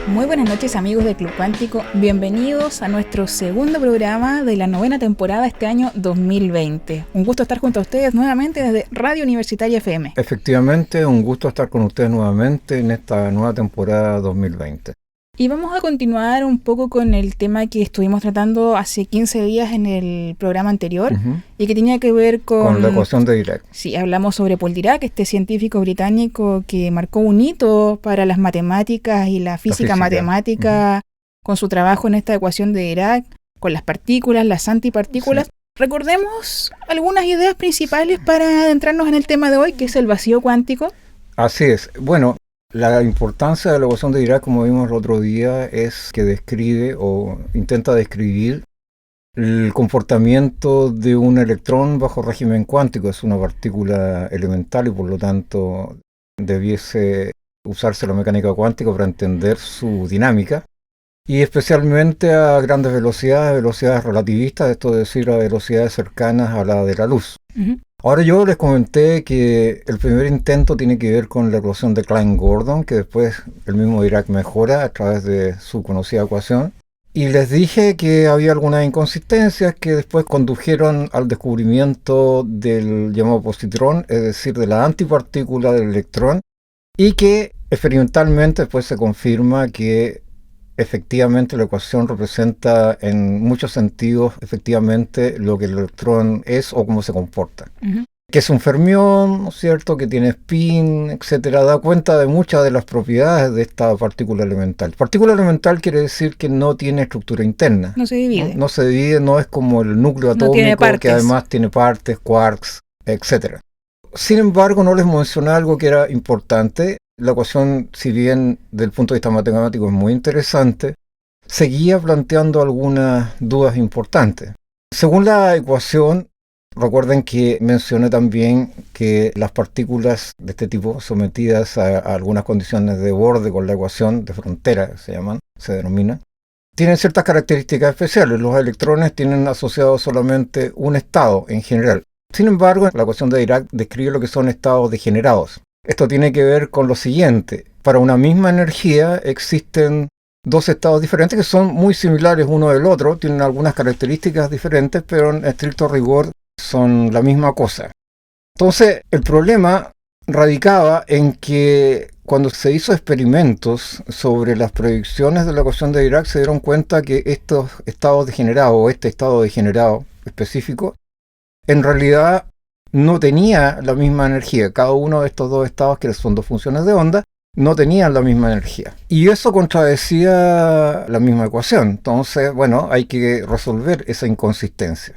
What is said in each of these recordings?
Muy buenas noches, amigos del Club Cuántico, bienvenidos a nuestro segundo programa de la 9ª temporada este año 2020. Un gusto estar junto a ustedes nuevamente desde Radio Universitaria FM. Efectivamente, un gusto estar con ustedes nuevamente en esta nueva temporada 2020. Y vamos a continuar un poco con el tema que estuvimos tratando hace 15 días en el programa anterior, y que tenía que ver con la ecuación de Dirac. Sí, hablamos sobre Paul Dirac, este científico británico que marcó un hito para las matemáticas y la física matemática con su trabajo en esta ecuación de Dirac, con las partículas, las antipartículas. Sí. Recordemos algunas ideas principales para adentrarnos en el tema de hoy, que es el vacío cuántico. Así es. Bueno, la importancia de la ecuación de Dirac, como vimos el otro día, es que describe o intenta describir el comportamiento de un electrón bajo régimen cuántico. Es una partícula elemental y por lo tanto debiese usarse la mecánica cuántica para entender su dinámica, y especialmente a grandes velocidades relativistas, esto es decir, a velocidades cercanas a la de la luz. Ahora, yo les comenté que el primer intento tiene que ver con la ecuación de Klein-Gordon, que después el mismo Dirac mejora a través de su conocida ecuación. Y les dije que había algunas inconsistencias que después condujeron al descubrimiento del llamado positrón, es decir, de la antipartícula del electrón, y que experimentalmente después se confirma que efectivamente la ecuación representa en muchos sentidos efectivamente lo que el electrón es o cómo se comporta. Que es un fermión, ¿no es cierto?, que tiene spin, etcétera, da cuenta de muchas de las propiedades de esta partícula elemental. Partícula elemental quiere decir que no tiene estructura interna. No se divide. No se divide, no es como el núcleo atómico, que además tiene partes, quarks, etcétera. Sin embargo, no les mencioné algo que era importante. La ecuación, si bien desde el punto de vista matemático es muy interesante, seguía planteando algunas dudas importantes. Según la ecuación, recuerden que mencioné también que las partículas de este tipo, sometidas a algunas condiciones de borde con la ecuación de frontera, se denomina, tienen ciertas características especiales. Los electrones tienen asociado solamente un estado en general. Sin embargo, la ecuación de Dirac describe lo que son estados degenerados. Esto tiene que ver con lo siguiente: para una misma energía existen dos estados diferentes que son muy similares uno del otro, tienen algunas características diferentes, pero en estricto rigor son la misma cosa. Entonces, el problema radicaba en que cuando se hizo experimentos sobre las predicciones de la ecuación de Dirac, se dieron cuenta que estos estados degenerados, o este estado degenerado específico, en realidad no tenía la misma energía. Cada uno de estos dos estados, que son dos funciones de onda, no tenían la misma energía. Y eso contradecía la misma ecuación. Entonces, bueno, hay que resolver esa inconsistencia.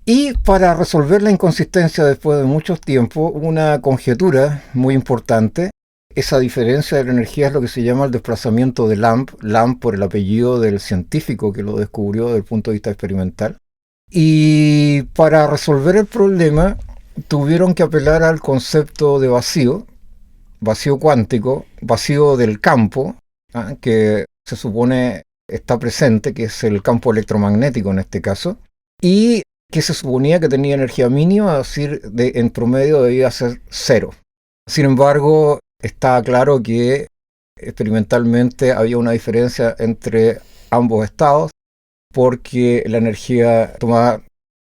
Y para resolver la inconsistencia después de mucho tiempo, una conjetura muy importante, esa diferencia de la energía es lo que se llama el desplazamiento de Lamb por el apellido del científico que lo descubrió desde el punto de vista experimental. Y para resolver el problema tuvieron que apelar al concepto de vacío cuántico, vacío del campo, que se supone está presente, que es el campo electromagnético en este caso, y que se suponía que tenía energía mínima, es decir, en promedio debía ser 0. Sin embargo, está claro que experimentalmente había una diferencia entre ambos estados, porque la energía tomaba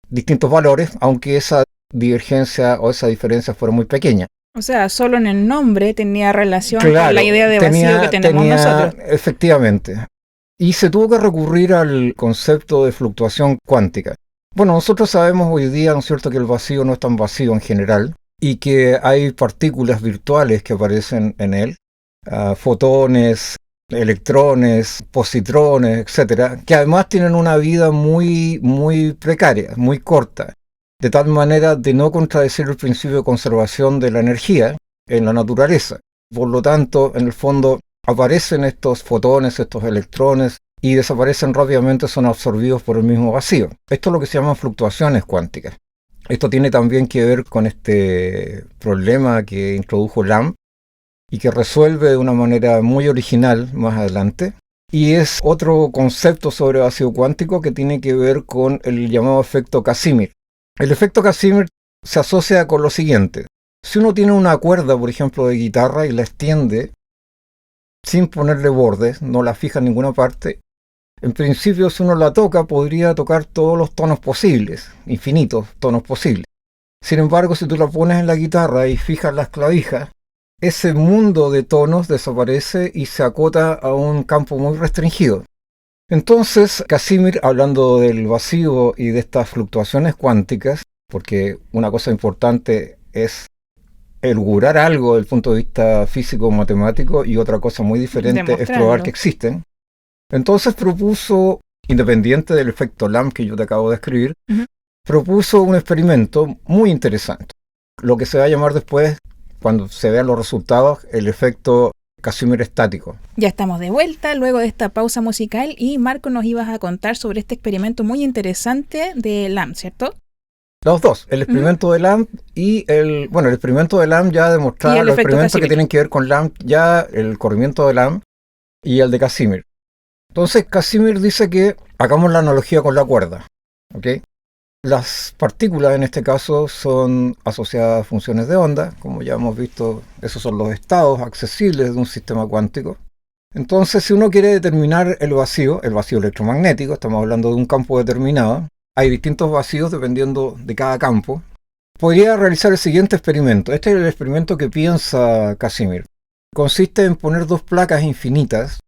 distintos valores, aunque esa divergencia o esa diferencia fuera muy pequeña. O sea, solo en el nombre tenía relación con la idea de vacío que tenemos nosotros. Efectivamente. Y se tuvo que recurrir al concepto de fluctuación cuántica. Bueno, nosotros sabemos hoy día, ¿no es cierto?, que el vacío no es tan vacío en general y que hay partículas virtuales que aparecen en él, fotones, electrones, positrones, etcétera, que además tienen una vida muy, muy precaria, muy corta, de tal manera de no contradecir el principio de conservación de la energía en la naturaleza. Por lo tanto, en el fondo, aparecen estos fotones, estos electrones, y desaparecen rápidamente, son absorbidos por el mismo vacío. Esto es lo que se llaman fluctuaciones cuánticas. Esto tiene también que ver con este problema que introdujo Lamb y que resuelve de una manera muy original más adelante. Y es otro concepto sobre vacío cuántico que tiene que ver con el llamado efecto Casimir. El efecto Casimir se asocia con lo siguiente. Si uno tiene una cuerda, por ejemplo, de guitarra y la extiende sin ponerle bordes, no la fija en ninguna parte, en principio, si uno la toca, podría tocar todos los tonos posibles, infinitos tonos posibles. Sin embargo, si tú la pones en la guitarra y fijas las clavijas, ese mundo de tonos desaparece y se acota a un campo muy restringido. Entonces, Casimir, hablando del vacío y de estas fluctuaciones cuánticas, porque una cosa importante es elucubrar algo desde el punto de vista físico-matemático y otra cosa muy diferente es probar que existen. Entonces propuso, independiente del efecto Lamb que yo te acabo de escribir, propuso un experimento muy interesante. Lo que se va a llamar después, cuando se vean los resultados, el efecto Casimir estático. Ya estamos de vuelta luego de esta pausa musical y Marco nos ibas a contar sobre este experimento muy interesante de Lamb, ¿cierto? Los dos, el experimento de Lamb y el experimento de Lamb ya demostraba los experimentos Casimir que tienen que ver con Lamb, ya el corrimiento de Lamb y el de Casimir. Entonces Casimir dice que hagamos la analogía con la cuerda, ¿ok? Las partículas en este caso son asociadas a funciones de onda, como ya hemos visto, esos son los estados accesibles de un sistema cuántico. Entonces, si uno quiere determinar el vacío electromagnético, estamos hablando de un campo determinado, hay distintos vacíos dependiendo de cada campo, podría realizar el siguiente experimento. Este es el experimento que piensa Casimir. Consiste en poner dos placas infinitas,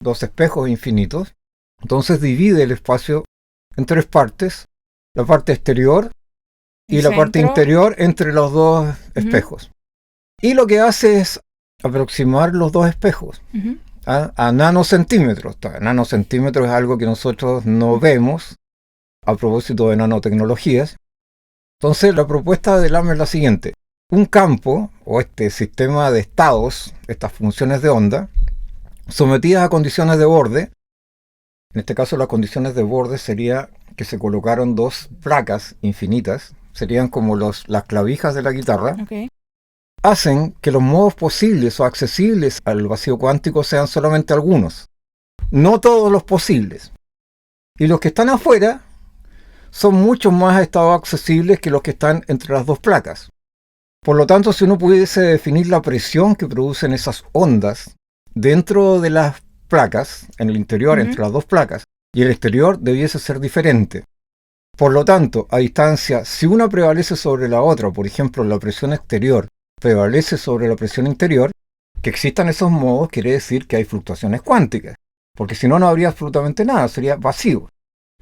dos espejos infinitos. Entonces divide el espacio en tres partes, la parte exterior y la parte interior entre los dos espejos. Y lo que hace es aproximar los dos espejos a nanocentímetros. Nanocentímetros es algo que nosotros no vemos a propósito de nanotecnologías. Entonces la propuesta de Lamb es la siguiente. Un campo o este sistema de estados, estas funciones de onda, sometidas a condiciones de borde. En este caso las condiciones de borde sería que se colocaron dos placas infinitas, serían como las clavijas de la guitarra, hacen que los modos posibles o accesibles al vacío cuántico sean solamente algunos, no todos los posibles. Y los que están afuera son mucho más estados accesibles que los que están entre las dos placas. Por lo tanto, si uno pudiese definir la presión que producen esas ondas dentro de las placas, en el interior, entre las dos placas, y el exterior debiese ser diferente. Por lo tanto, a distancia, si una prevalece sobre la otra, por ejemplo, la presión exterior prevalece sobre la presión interior, que existan esos modos quiere decir que hay fluctuaciones cuánticas, porque si no, no habría absolutamente nada, sería vacío.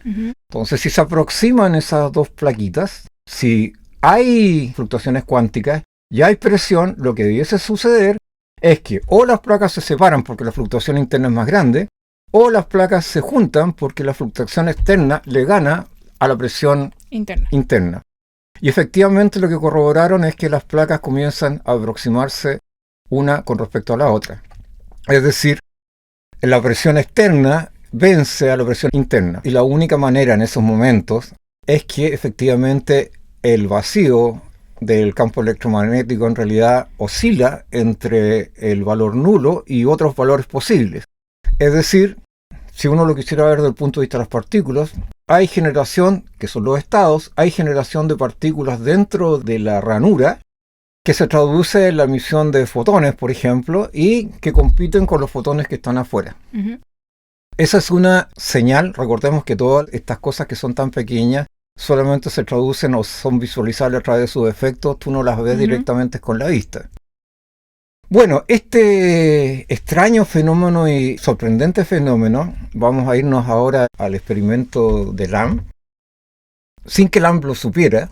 Entonces, si se aproximan esas dos plaquitas, si hay fluctuaciones cuánticas y hay presión, lo que debiese suceder es que o las placas se separan porque la fluctuación interna es más grande, o las placas se juntan porque la fluctuación externa le gana a la presión interna. Y efectivamente lo que corroboraron es que las placas comienzan a aproximarse una con respecto a la otra. Es decir, la presión externa vence a la presión interna. Y la única manera en esos momentos es que efectivamente el vacío del campo electromagnético en realidad oscila entre el valor nulo y otros valores posibles. Es decir, si uno lo quisiera ver desde el punto de vista de las partículas, hay generación, que son los estados, hay generación de partículas dentro de la ranura que se traduce en la emisión de fotones, por ejemplo, y que compiten con los fotones que están afuera. Esa es una señal. Recordemos que todas estas cosas que son tan pequeñas solamente se traducen o son visualizables a través de sus efectos, tú no las ves directamente con la vista. Bueno, este extraño fenómeno y sorprendente fenómeno, vamos a irnos ahora al experimento de Lamb, sin que Lamb lo supiera,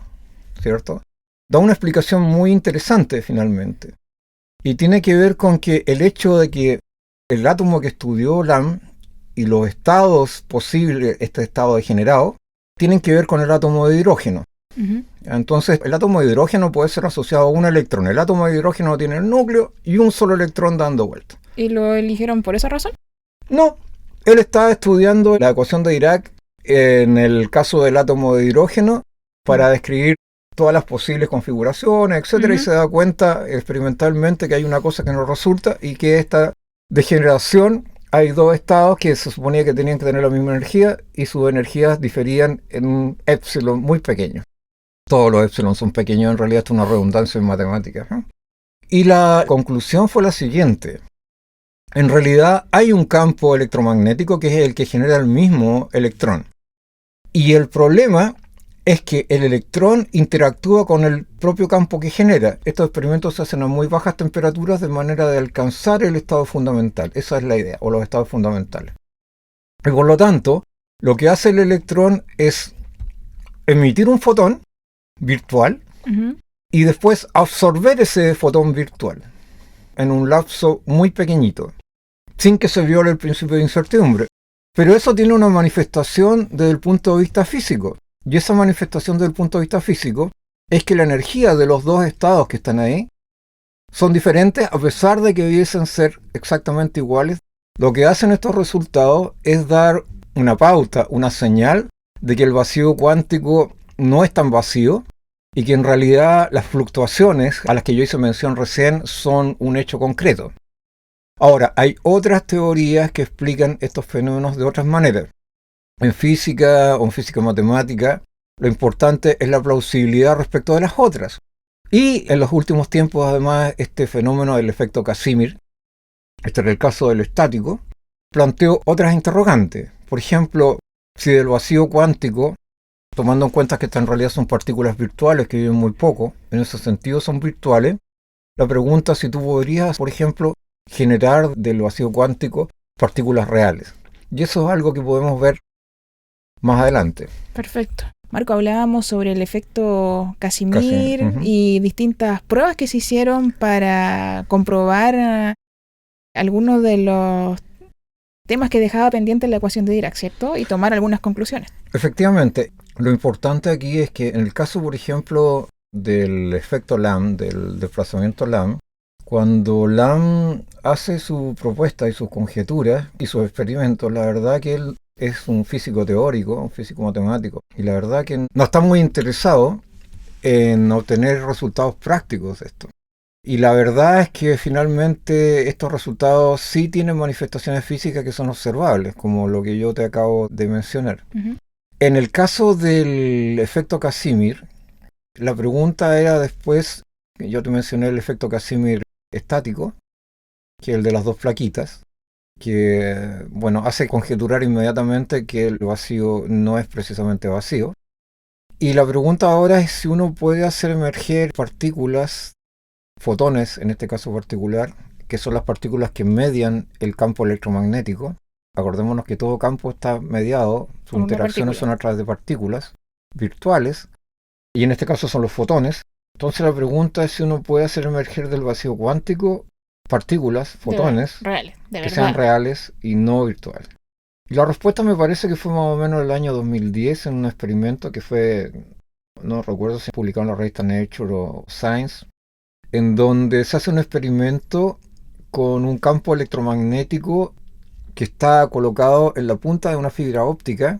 ¿cierto? Da una explicación muy interesante finalmente. Y tiene que ver con que el hecho de que el átomo que estudió Lamb y los estados posibles, este estado degenerado, tienen que ver con el átomo de hidrógeno. Entonces, el átomo de hidrógeno puede ser asociado a un electrón. El átomo de hidrógeno tiene el núcleo y un solo electrón dando vuelta. ¿Y lo eligieron por esa razón? No, él estaba estudiando la ecuación de Dirac en el caso del átomo de hidrógeno para describir todas las posibles configuraciones, etcétera, y se da cuenta experimentalmente que hay una cosa que no resulta y que esta degeneración, hay dos estados que se suponía que tenían que tener la misma energía y sus energías diferían en un épsilon muy pequeño. Todos los épsilon son pequeños, en realidad esto es una redundancia en matemáticas, ¿no? Y la conclusión fue la siguiente. En realidad hay un campo electromagnético que es el que genera el mismo electrón. Y el problema es que el electrón interactúa con el propio campo que genera. Estos experimentos se hacen a muy bajas temperaturas de manera de alcanzar el estado fundamental. Esa es la idea, o los estados fundamentales. Y por lo tanto, lo que hace el electrón es emitir un fotón virtual y después absorber ese fotón virtual en un lapso muy pequeñito, sin que se viole el principio de incertidumbre. Pero eso tiene una manifestación desde el punto de vista físico. Y esa manifestación desde el punto de vista físico es que la energía de los dos estados que están ahí son diferentes a pesar de que debiesen ser exactamente iguales. Lo que hacen estos resultados es dar una pauta, una señal de que el vacío cuántico no es tan vacío y que en realidad las fluctuaciones a las que yo hice mención recién son un hecho concreto. Ahora, hay otras teorías que explican estos fenómenos de otras maneras. En física o en física matemática, lo importante es la plausibilidad respecto de las otras. Y en los últimos tiempos, además, este fenómeno del efecto Casimir, este era el caso del estático, planteó otras interrogantes. Por ejemplo, si del vacío cuántico, tomando en cuenta que estas en realidad son partículas virtuales que viven muy poco, en ese sentido son virtuales, la pregunta es si tú podrías, por ejemplo, generar del vacío cuántico partículas reales. Y eso es algo que podemos ver más adelante. Perfecto. Marco, hablábamos sobre el efecto Casimir y distintas pruebas que se hicieron para comprobar algunos de los temas que dejaba pendiente la ecuación de Dirac, ¿cierto? Y tomar algunas conclusiones. Efectivamente. Lo importante aquí es que en el caso, por ejemplo, del efecto Lamb, del desplazamiento Lamb, cuando Lamb hace su propuesta y sus conjeturas y sus experimentos, la verdad que él es un físico teórico, un físico matemático, y la verdad que no está muy interesado en obtener resultados prácticos de esto. Y la verdad es que finalmente estos resultados sí tienen manifestaciones físicas que son observables, como lo que yo te acabo de mencionar. En el caso del efecto Casimir, la pregunta era después, yo te mencioné el efecto Casimir estático, que es el de las dos plaquitas, que bueno, hace conjeturar inmediatamente que el vacío no es precisamente vacío. Y la pregunta ahora es si uno puede hacer emerger partículas, fotones en este caso particular, que son las partículas que median el campo electromagnético. Acordémonos que todo campo está mediado, sus interacciones son a través de partículas virtuales, y en este caso son los fotones. Entonces la pregunta es si uno puede hacer emerger del vacío cuántico partículas, fotones, que sean reales y no virtuales. Y la respuesta me parece que fue más o menos el año 2010 en un experimento que fue, no recuerdo si publicado en la revista Nature o Science, en donde se hace un experimento con un campo electromagnético que está colocado en la punta de una fibra óptica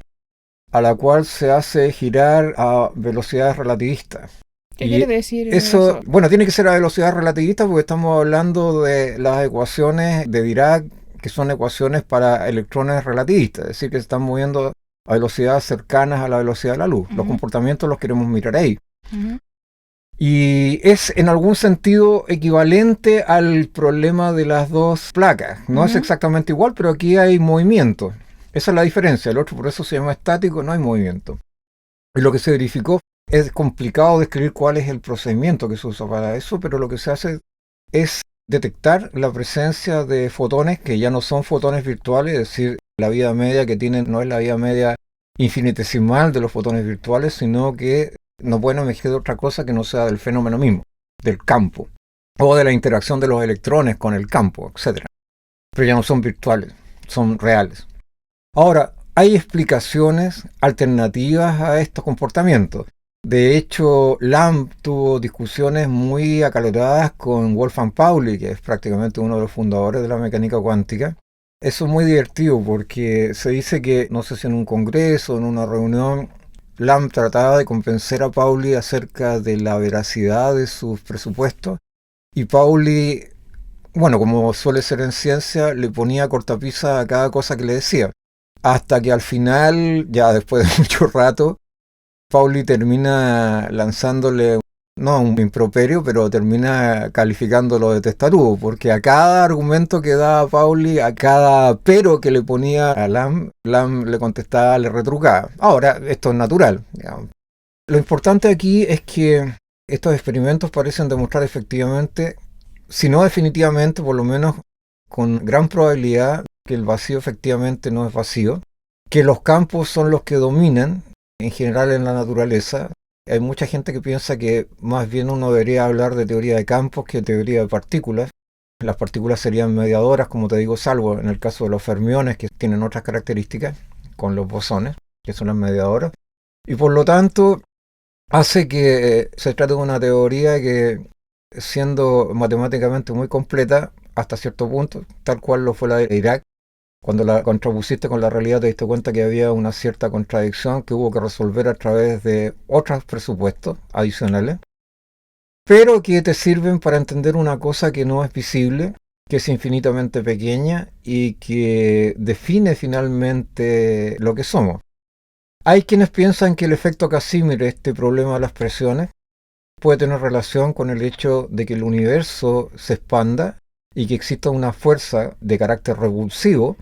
a la cual se hace girar a velocidades relativistas. ¿Qué quiere decir eso? Bueno, tiene que ser a velocidad relativista porque estamos hablando de las ecuaciones de Dirac, que son ecuaciones para electrones relativistas, es decir, que se están moviendo a velocidades cercanas a la velocidad de la luz. Los comportamientos los queremos mirar ahí. Y es en algún sentido equivalente al problema de las dos placas. No es exactamente igual, pero aquí hay movimiento. Esa es la diferencia. El otro por eso se llama estático, no hay movimiento. Y lo que se verificó, es complicado describir cuál es el procedimiento que se usa para eso, pero lo que se hace es detectar la presencia de fotones que ya no son fotones virtuales, es decir, la vida media que tienen no es la vida media infinitesimal de los fotones virtuales, sino que no pueden emerger de otra cosa que no sea del fenómeno mismo, del campo, o de la interacción de los electrones con el campo, etc. Pero ya no son virtuales, son reales. Ahora, hay explicaciones alternativas a estos comportamientos. De hecho, Lamb tuvo discusiones muy acaloradas con Wolfgang Pauli, que es prácticamente uno de los fundadores de la mecánica cuántica. Eso es muy divertido porque se dice que, no sé si en un congreso, en una reunión, Lamb trataba de convencer a Pauli acerca de la veracidad de sus presupuestos, y Pauli, bueno, como suele ser en ciencia, le ponía cortapisa a cada cosa que le decía. Hasta que al final, ya después de mucho rato, Pauli termina lanzándole, no un improperio, pero termina calificándolo de testarudo, porque a cada argumento que daba Pauli, a cada pero que le ponía a Lamb le contestaba, le retrucaba. Ahora, esto es natural, digamos. Lo importante aquí es que estos experimentos parecen demostrar efectivamente, si no definitivamente, por lo menos con gran probabilidad, que el vacío efectivamente no es vacío, que los campos son los que dominan en general en la naturaleza. Hay mucha gente que piensa que más bien uno debería hablar de teoría de campos que teoría de partículas. Las partículas serían mediadoras, como te digo, salvo en el caso de los fermiones, que tienen otras características, con los bosones, que son las mediadoras. Y por lo tanto, hace que se trate de una teoría que, siendo matemáticamente muy completa, hasta cierto punto, tal cual lo fue la de Dirac, cuando la contrapusiste con la realidad te diste cuenta que había una cierta contradicción que hubo que resolver a través de otros presupuestos adicionales, pero que te sirven para entender una cosa que no es visible, que es infinitamente pequeña y que define finalmente lo que somos. Hay quienes piensan que el efecto Casimir, este problema de las presiones, puede tener relación con el hecho de que el universo se expanda y que exista una fuerza de carácter repulsivo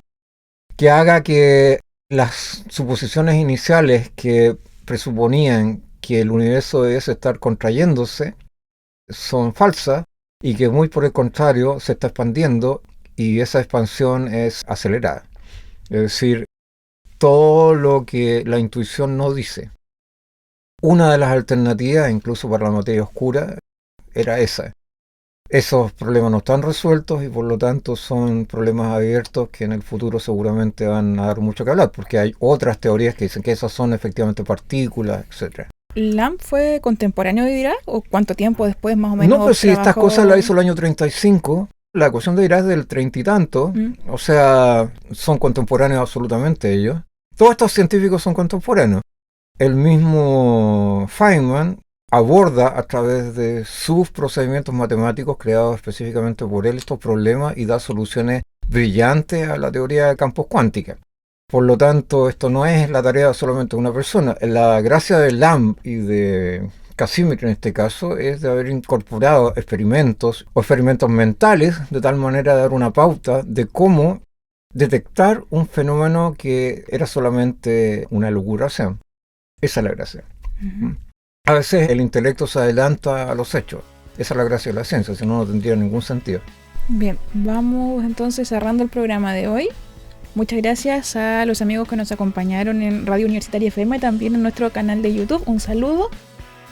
que haga que las suposiciones iniciales que presuponían que el universo debe estar contrayéndose son falsas y que muy por el contrario se está expandiendo y esa expansión es acelerada. Es decir, todo lo que la intuición no dice. Una de las alternativas, incluso para la materia oscura, era esa. Esos problemas no están resueltos y por lo tanto son problemas abiertos que en el futuro seguramente van a dar mucho que hablar, porque hay otras teorías que dicen que esas son efectivamente partículas, etc. ¿Lamb fue contemporáneo de Dirac o cuánto tiempo después más o menos? No, pues si estas cosas las hizo el año 35, la ecuación de Dirac es del 30 y tanto, o sea, son contemporáneos absolutamente ellos. Todos estos científicos son contemporáneos. El mismo Feynman aborda a través de sus procedimientos matemáticos creados específicamente por él estos problemas y da soluciones brillantes a la teoría de campos cuántica. Por lo tanto, esto no es la tarea solamente de una persona. La gracia de Lamb y de Casimir en este caso es de haber incorporado experimentos o experimentos mentales de tal manera de dar una pauta de cómo detectar un fenómeno que era solamente una elucubración. Esa es la gracia. Uh-huh. A veces el intelecto se adelanta a los hechos. Esa es la gracia de la ciencia, si no, no tendría ningún sentido. Bien, vamos entonces cerrando el programa de hoy. Muchas gracias a los amigos que nos acompañaron en Radio Universitaria FM, también en nuestro canal de YouTube. Un saludo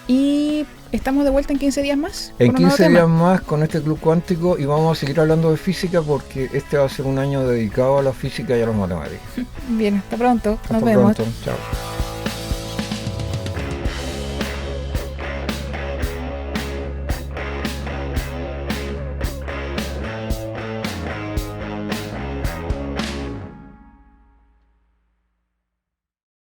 y estamos de vuelta en 15 días más. En 15 días más con este Club Cuántico y vamos a seguir hablando de física porque este va a ser un año dedicado a la física y a las matemáticas. Bien, hasta pronto. Nos vemos. Pronto. Chao.